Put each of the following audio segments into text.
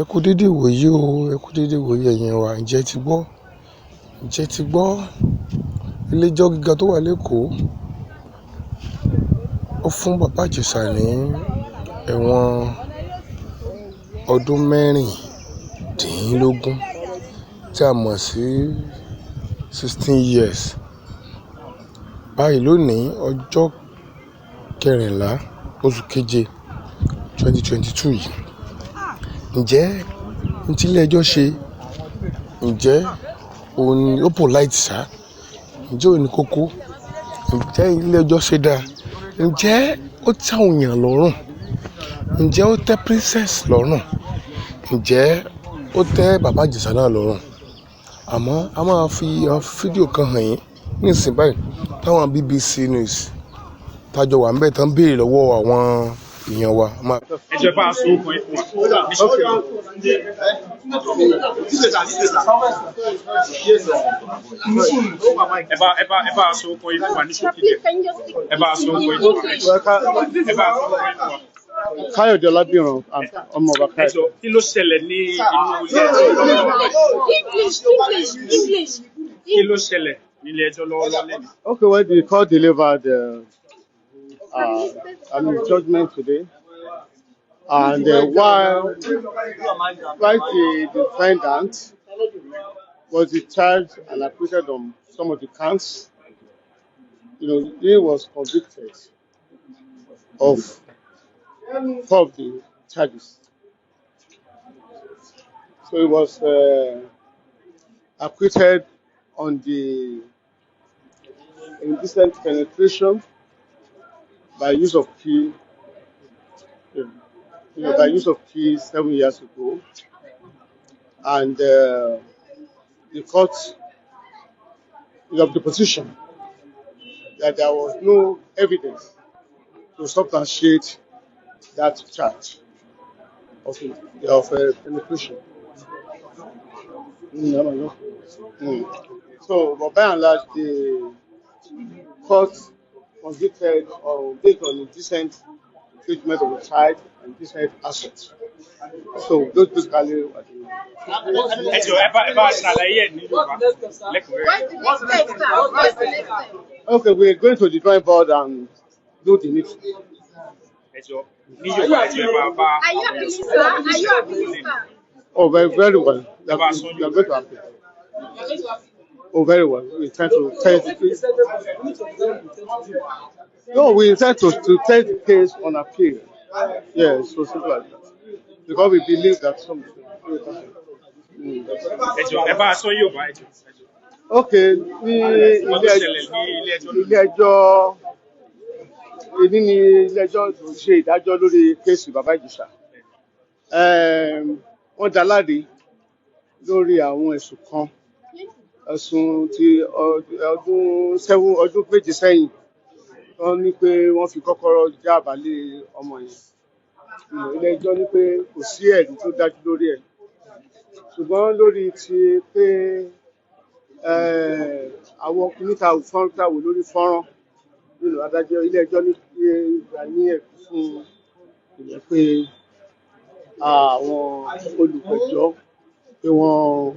Ẹ kú dédé ìwòyí o, ẹ kú dédé ìwòyí ẹ̀yin wa. Ǹjẹ́ ti gbọ́ Ile-Ejo Giga tó wà l'Ékòó ó fún bàbá Ìjẹ̀ṣà ní ẹ̀wọ̀n ọdún mẹ́rìndínlógún tí a mọ̀ sí 16 years. Báyìí lónìí ọjọ́ kẹrìnlá oṣù keje 2022 yìí. Ǹjẹ́ ní tí ilé-ẹjọ́ ṣe, ǹjẹ́ òun ni ó polite ṣá? Ǹjẹ́ òun ni kókó? Ǹjẹ́ ilé-ẹjọ́ ṣe dáa? Ǹjẹ́ ó tẹ́ àwọn èèyàn lọ́rùn? Ǹjẹ́ ó tẹ́ princess lọ́rùn? Ǹjẹ́ ó tẹ́ bàbá Ìjẹ̀ṣà náà lọ́rùn? Àmọ́ a máa fi fídíò kan hàn yín ní ìsìn báyìí táwọn BBC News tájọ wà ń bẹ̀ tán béèrè lọ́wọ́ àwọn èèyàn wa. Ẹjọ́ bá a sọ fún ẹ. Ẹ bá a sọ fún ẹ wà ní ṣókí dẹ. Ẹ bá a sọ fún ẹ. Ẹ bá a sọ fún ẹ. Káyọ̀dé Ọlábìrán ọmọ ọba Káyọ̀dé. Ẹjọ́ kí ló ṣẹlẹ̀ ní inú ilé-ẹjọ́ lọ́wọ́lọ́wọ́? Kí ló ṣẹlẹ̀ ní ilé-ẹjọ́ lọ́wọ́lọ́wọ́? Okay, well, the court delivered judgment today, and while the defendant was charged and acquitted on some of the counts, he was convicted of 4 of the charges. So he was acquitted on the indecent penetration by use of key, by use of key 7 years ago, and the court is of the position that there was no evidence to substantiate that charge of penetration. So, by and large, the court convicted based on indecent treatment of the child and indecent assault. So, those basically are the... Okay, we're going to the drawing board and do the next. Are you happy, sir? Are you happy, sir? Oh, very well. We are going to appeal. Oh, very well. We intend to take the case. No, we intend to take the case on appeal. Yes, so simple like that. Because we believe that some. Okay, Ile-Ejo ṣe ìdájọ́ lórí kéèsì bàbá Ìjẹ̀ṣà. Wọ́n dá láre lórí àwọn ẹ̀sùn kan. Ẹ̀sùn ti ọdún méje sẹ́yìn. Wọ́n ní pé wọ́n fi kọ́kọ́rọ́ já àbálé ọmọ yẹn. Ile-Ẹjọ́ ní pé kò sí ẹ̀rí tó dájú lórí ẹ̀. Ṣùgbọ́n lórí ti pé àwọn kìnnìkà wò lórí fọ́nrán. Adájọ́ Ile-Ẹjọ́ ní ẹ̀kú fún ìyẹn pé àwọn olùpẹ̀jọ́ pé wọ́n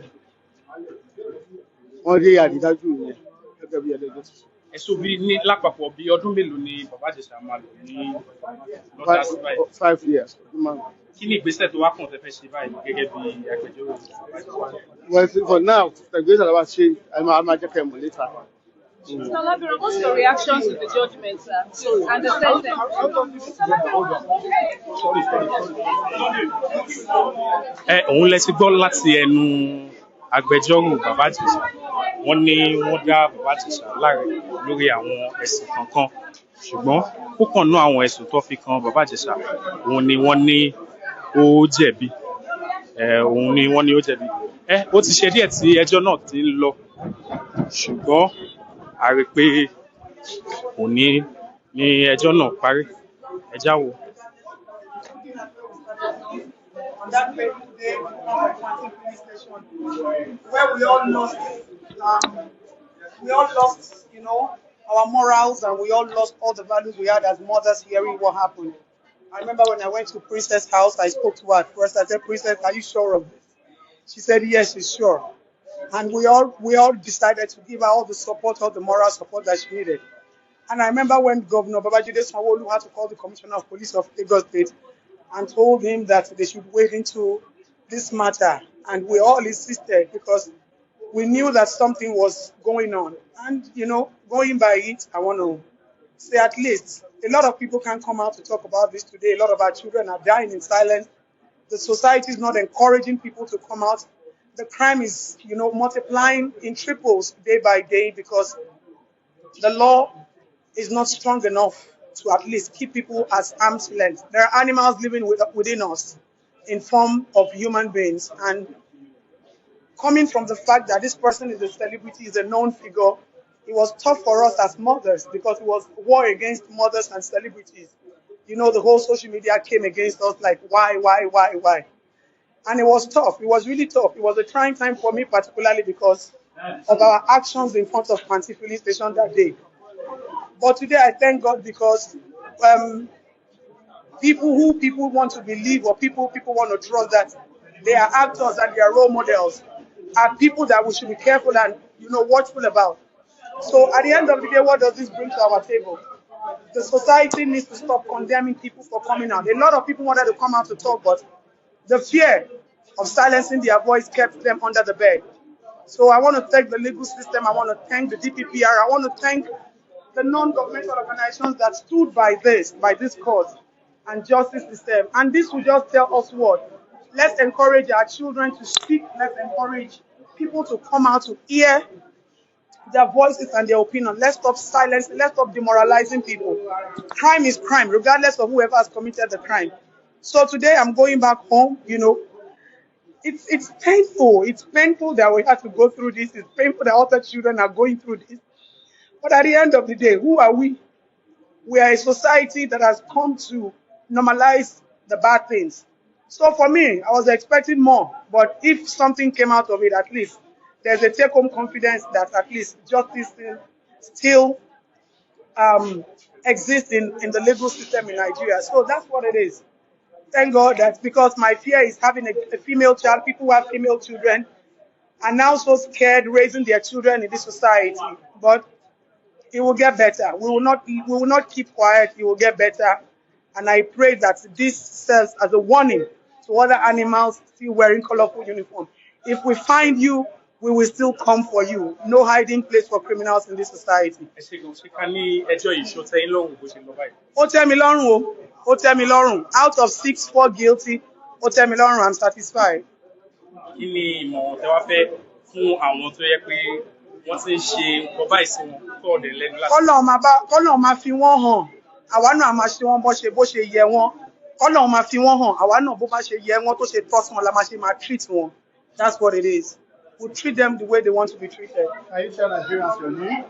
rí àrídájú yẹn gẹ́gẹ́ bí Ile-Ẹjọ́ ti sọ. Ẹ̀sùn bí ní lápapọ̀ bí ọdún mélòó ni bàbá Ìjẹ̀ṣà máa lò ní lọ́dà sí báyìí? 5 years. Kí ni ìgbésẹ̀ tó wá kàn tẹ́ fẹ́ ṣe báyìí gẹ́gẹ́ bí agbẹjọ́rò? Well, for now, the ìgbésẹ̀ làwọn ṣe a máa jẹ́ kẹ́ mọ̀ later. Mr. Olabiran, what's your reaction to the judgment, sir, and the sentence? Òun lẹ ti gbọ́ láti ẹnu agbẹjọ́rò bàbá Ìjẹ̀ṣà. Wọ́n ní wọ́n dá bàbá Ìjẹ̀ṣà láre lórí àwọn ẹ̀sùn kankan, ṣùgbọ́n púpọ̀ nínú àwọn ẹ̀sùn tó fi kan bàbá Ìjẹ̀ṣà òun ni wọ́n ní ó jẹ̀bi. Ó ti ṣe díẹ̀ tí ẹjọ́ náà ti ń lọ, ṣùgbọ́n a rí pé òní ni ẹjọ́ náà parí. Ẹ jáwọ́. On that very day, where we all lost, our morals, and we all lost all the values we had as mothers hearing what happened. I remember when I went to Princess' house, I spoke to her at first. I said, Princess, are you sure of this? She said, yes, she's sure. And we all decided to give her all the support, all the moral support that she needed. And I remember when Governor Babajide Sanwo-Olu had to call the Commissioner of Police of Lagos State and told him that they should wade into this matter. And we all insisted because we knew that something was going on. And, going by it, I want to say at least a lot of people can't come out to talk about this today. A lot of our children are dying in silence. The society is not encouraging people to come out. The crime is, multiplying in triples day by day because the law is not strong enough to at least keep people at arm's length. There are animals living within us in form of human beings. And coming from the fact that this person is a celebrity, is a known figure, it was tough for us as mothers because it was war against mothers and celebrities. The whole social media came against us like, why? And it was tough. It was really tough. It was a trying time for me, particularly because of our actions in front of Panti Filling Station that day. But today I thank God because people want to believe or people want to trust that they are actors and they are role models are people that we should be careful and watchful about. So at the end of the day, what does this bring to our table? The society needs to stop condemning people for coming out. A lot of people wanted to come out to talk, but the fear of silencing their voice kept them under the bed. So I want to thank the legal system. I want to thank the DPPR. I want to thank the non-governmental organizations that stood by this cause and justice system. And this will just tell us what? Let's encourage our children to speak. Let's encourage people to come out to hear their voices and their opinion. Let's stop silencing. Let's stop demoralizing people. Crime is crime, regardless of whoever has committed the crime. So today I'm going back home. It's painful. It's painful that we have to go through this. It's painful that other children are going through this. But at the end of the day, who are we? We are a society that has come to normalize the bad things. So for me, I was expecting more. But if something came out of it, at least there's a take-home confidence that at least justice still exists in the legal system in Nigeria. So that's what it is. Thank God that because my fear is having a female child, people who have female children are now so scared raising their children in this society. But it will get better. We will not keep quiet. It will get better. And I pray that this serves as a warning to other animals still wearing colorful uniform. If we find you, we will still come for you. No hiding place for criminals in this society. Ó tẹ́ mi lọ́rùn o. Ó tẹ́ mi lọ́rùn. Out of 6-4 guilty, ó tẹ́ mi lọ́rùn. I'm satisfied. Kí ni ìmọ̀ràn tẹ́ wá fẹ́ fún àwọn tó yẹ pé wọ́n ti ń ṣe nǹkan báyìí sí wọn tó ọ̀dẹ̀ lẹ́nu láti. Kọ́lọ́run máa fi wọ́n hàn. Àwa náà máa ṣe wọ́n bó ṣe yẹ wọ́n. Kọ́lọ́run máa fi wọ́n hàn. Àwa náà bó bá ṣe yẹ wọ́n tó ṣe tọ́ sí wọn la máa ṣe máa treat wọn. That's what it is. We treat them the way they want to be treated. Can you tell Nigerians your name?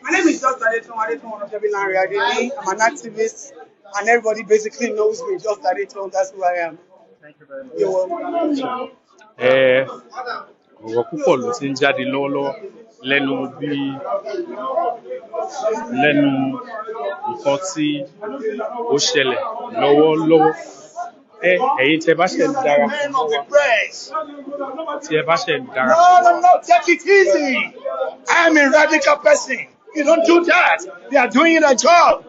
My name is Just Adeton Adeni. I'm an activist, and everybody basically knows me. Just Adeton, that's who I am. Thank you very much. You're welcome. Ọ̀rọ̀ púpọ̀ ló ti ń jáde lọ́wọ́lọ́wọ́ lẹ́nu nǹkan tí ó ṣẹlẹ̀ lọ́wọ́lọ́wọ́. Ẹ̀yin tẹ́ bá ṣe ń darapọ̀ mọ́ wa. Tí ẹ bá ṣe ń darapọ̀. No, take it easy. I'm a radical person. You don't do that. They are doing their job.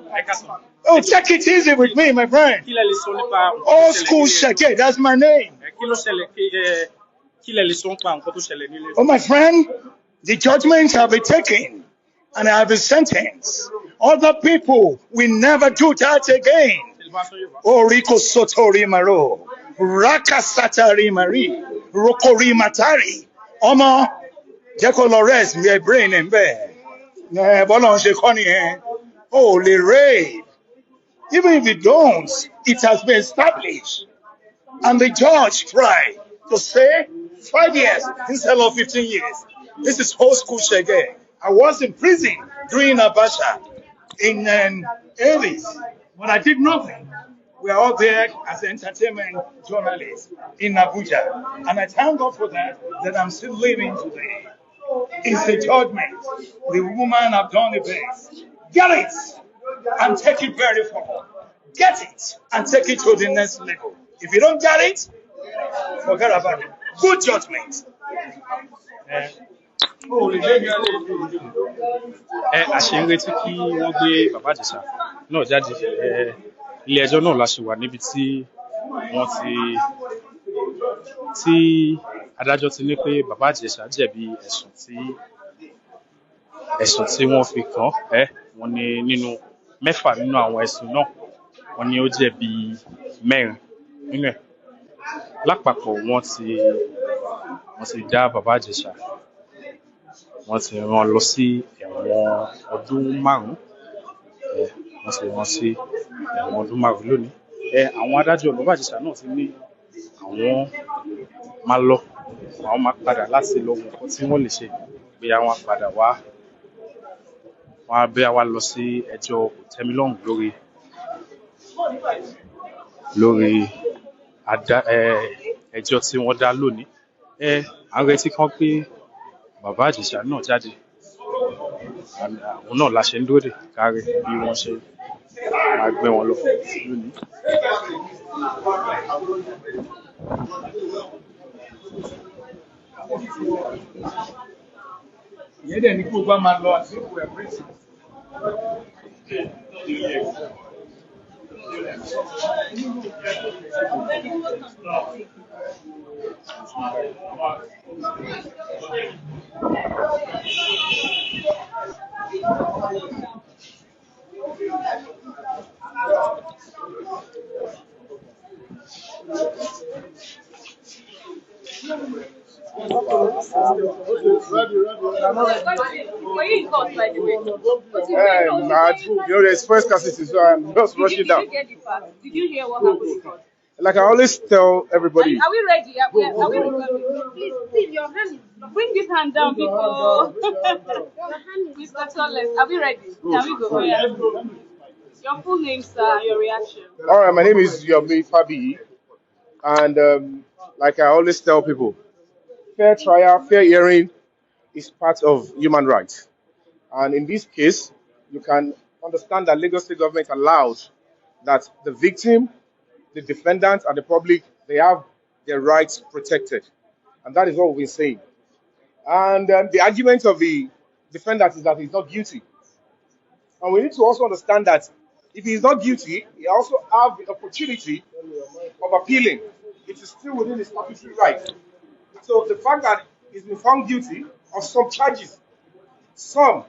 Oh, take it easy with me, my friend. Kí lẹ lè sọ nípa Old school Sheke, that's my name. Kí lẹ lè sọ nípa nǹkan tó ṣẹlẹ̀ nílé? Oh, my friend, the judgments have been taken and I have been sentenced. Other people will never do that again. Oriko Sotori Maro, Rakasatari Mari, Rokori Matari, Omo, Jeko Lores, my brain and bear. Bolon Shekoni, holy raid. Even if you don't, it has been established. And the judge tried to say 5 years instead of 15 years. This is old school Shege. I was in prison during Abacha in 80s, but I did nothing. We are all there as entertainment journalists in Abuja. And I thank God for that I'm still living today. It's a judgment. The woman have done the best. Get it! And take it very far. Get it and take it to the next level. If you don't get it, forget about it. Good judgment. A ṣe ń retí kí wọ́n gbé bàbá Ìjẹ̀ṣà náà jáde. Ilé ẹjọ́ náà la ṣe wà níbi tí wọ́n tí adájọ́ ti ní pé bàbá Ìjẹ̀ṣà jẹ̀bi ẹ̀sùn tí wọ́n fi kàn án. Wọ́n ní nínú 6 nínú àwọn ẹ̀sùn náà, wọ́n ní ó jẹ̀bi 4 nínú ẹ̀. Lápapọ̀ wọ́n ti dá bàbá Ìjẹ̀ṣà, wọ́n ti rán lọ sí ẹ̀wọ̀n ọdún 5. Wọ́n ti rán sí ẹ̀wọ̀n ọdún 5 lónìí. Àwọn adájọ́ bàbá Ìjẹ̀ṣà náà ti ní àwọn máa padà láti lọ wo nǹkan tí wọ́n lè ṣe, bí àwọn padà wá lọ sí ẹjọ́ kòtẹ́milọ́rùn lórí ẹjọ́ tí wọ́n dá lónìí. À ń retí kán pé bàbá Ìjẹ̀ṣà náà jáde. Àwọn náà la ṣe ń dúró dè kárí bí wọ́n ṣe máa gbé wọn lọ lónìí. Ìyẹn dẹ̀ ní kí o bá máa lọ àti ìwé ẹ̀pẹ́sì. There's first scarcity, so I'm just rushing down. Did you hear what happened? Like I always tell everybody. Are we ready? Are we ready? Please, your hand is... Bring this hand down before... Mr. Toles, are we ready? Can we go? Yeah. Your full name, sir, your reaction. All right, my name is Yomi Fabi, and like I always tell people, fair trial, fair hearing is part of human rights. And in this case, you can understand that Lagos State government allows that the victim, the defendant, and the public, they have their rights protected. And that is what we've been saying. And the argument of the defendant is that he's not guilty. And we need to also understand that if he is not guilty, he also have the opportunity of appealing. It is still within his statutory right. So the fact that he's been found guilty of some charges, some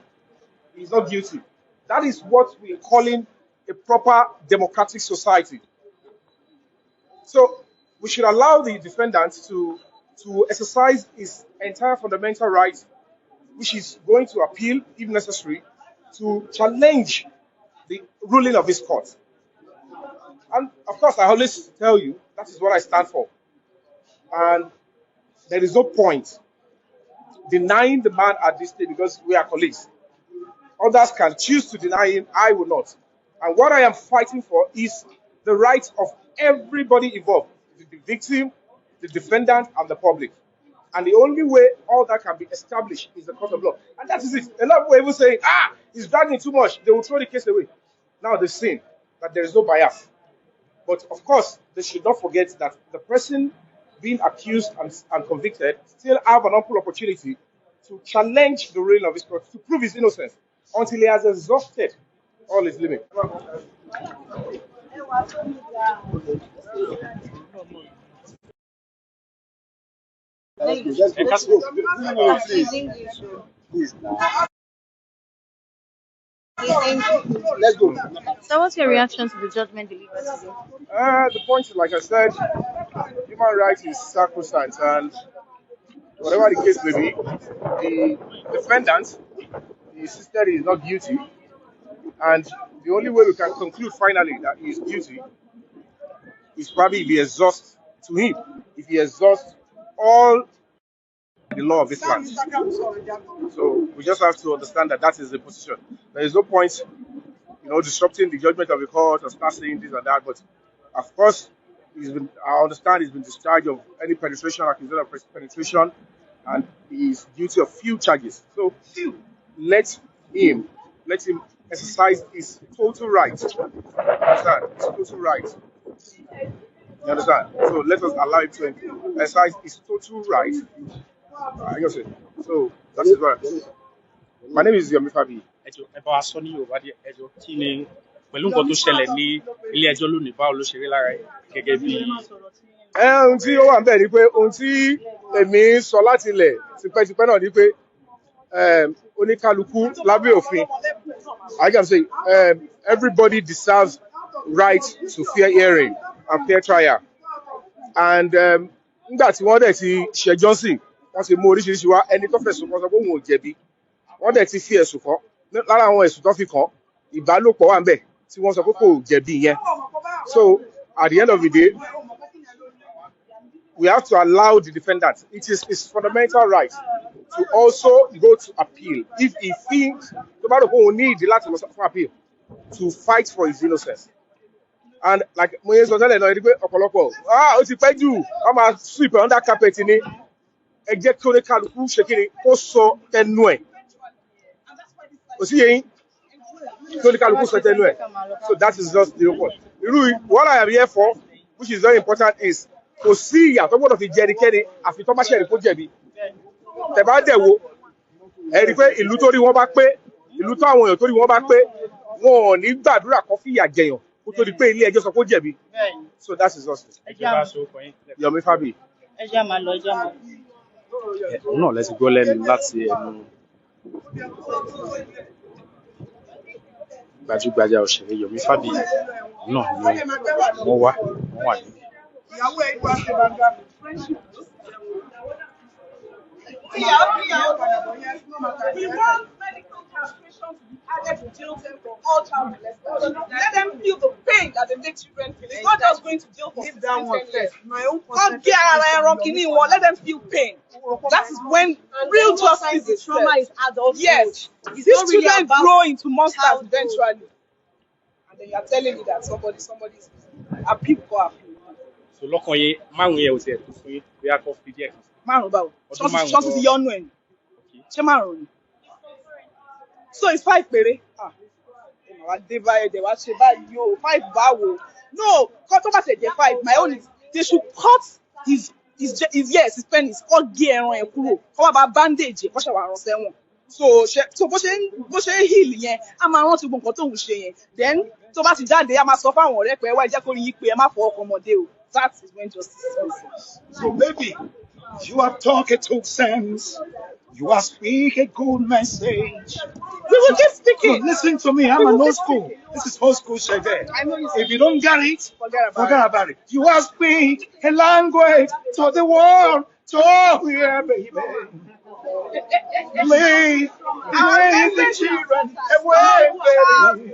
he's not guilty. That is what we are calling a proper democratic society. So we should allow the defendant to exercise his entire fundamental right, which is going to appeal, if necessary, to challenge the ruling of his court. And of course, I always tell you, that is what I stand for. And there is no point denying the man at this stage because we are colleagues. Others can choose to deny him, I will not. And what I am fighting for is the rights of everybody involved, the victim, the defendant, and the public. And the only way all that can be established is the court of law. And that is it. A lot of people even saying, he's dragging too much. They will throw the case away. Now they've seen that there is no bias. But of course, they should not forget that the person being accused and convicted still have an ample opportunity to challenge the ruling of his court, to prove his innocence, until he has exhausted all his limits. Let's go. So what's your reaction to the judgment delivered today? The point is, like I said, human rights is sacrosanct, and whatever the case may be, the defendant insisted he is not guilty, and the only way we can conclude finally that he is guilty is probably if he exhausts to him, if he exhausts all the law of this land. So we just have to understand that that is the position. There is no point, disrupting the judgment of the court or start saying this and that. But of course, I understand he's been discharged of any penetration, accusation of penetration, and he is guilty of few charges. So let him exercise is total right. You understand? It's total right. You understand? So let us allow him to exercise his total right. I guess it. So that is right. My name is Yomi Fabi. ẹjọ́ ẹ bá wa sọ ní Yorùbá díẹ̀ ẹjọ́ kí ni pẹ̀lú nǹkan tó ṣẹlẹ̀ ní ilé-ẹjọ́ lónìí báwo ló ṣe rí lára yín gẹ́gẹ́ bí. Ohun tí ó wà ń bẹ̀ ni pé ohun tí èmi sọ láti ilẹ̀ tipẹ́tipẹ́ náà ni pé oníkálukú lábẹ́ òfin I can say everybody deserves right to fair hearing and fair trial and nígbà tí wọ́n dẹ̀ ti ṣẹjọ́ sí wọ́n ti mú oríṣiríṣi wá ẹni tó fẹ̀sùn kan sọ pé òun ò jẹ̀bi wọ́n dẹ̀ ti fi ẹ̀sùn kàn lára àwọn ẹ̀sùn tó fi kàn ìbálòpọ̀ wà ń bẹ̀ tí wọ́n sọ pé kò jẹ̀bi yẹn so at the end of the day we have to allow the defendant. It is his fundamental right to also go to appeal if he thinks the matter who need the lot for appeal to fight for his innocence. And like Moye so tell ọ̀pọ̀lọpọ̀ ó ti pẹ́ jù wọ́n máa sweep under carpet ni ẹ jẹ́ kí oníkálukú ṣe kí ni kó sọ tẹnu ẹ̀ kò sí yẹn kí oníkálukú sọ tẹnu ẹ̀ so that is just the point. What I am here for, which is very important, is kò sí ìyà tó gbọ́dọ̀ fi jẹ ẹnikẹ́ni àfi tó bá ṣẹ̀rí kó jẹ̀bi tẹ́ bá dẹ̀ wo ẹ rí pé ìlú tó rí wọn bá pé ìlú tó àwọn èèyàn tó rí wọn bá pé wọn ò ní gbàdúrà kan fìyà jẹyàn kó tó di pé ilé ẹjọ́ sọ kó jẹ̀bi so that is just Yomi Fabi. òun náà lẹ ti gbọ́ lẹ́nu láti ẹnu gbajúgbajà òṣèré Yomi Fabi náà ni wọ́n wà ní. We want medical castration to be added to jail term for all child molesters. Let them feel the pain that they make children feel. It's not just going to jail for 10 years. My own let them feel pain. That is when real justice is trauma is adult. Yes. These children grow into monsters eventually. And then you are telling me that somebody is appeal for appeal. So lọ́kàn yẹn márùn yẹn ò tiẹ̀ tó fún yín bí a kọ́ fi díẹ̀ kan. Márùn báwo? Ṣọ́ọ̀ṣì ti yọ́nú ẹ̀. Ṣé márùn ni? So it's 5 péré. Wá dé báyìí dẹ̀ wá ṣe báyìí o 5 báwo? No, kọ́ tó bá ṣe jẹ́ 5, my own is they should cut his penis kọ́ gé ẹran ẹ̀ kúrò kọ́ wá bá bandage kọ́ ṣe wà rán sẹ́wọ̀n. So bó ṣe ń heal yẹn a máa rántí gbogbo nǹkan tó ń ṣe yẹn then tó bá ti jáde a máa sọ fáwọn ọ̀rẹ́ pé ẹ wá ẹ jẹ́ kó rí yín pé ẹ má fọwọ́ kan ọmọdé o. That is when justice is missing. So baby, you are talking to sense. You are speaking a good message. We will keep speaking. No, listen to me. I'm an old school. This is old school shit there. If you don't get it, forget about it. You are speaking a language to the world. So yeah, baby. Leave the children away, baby.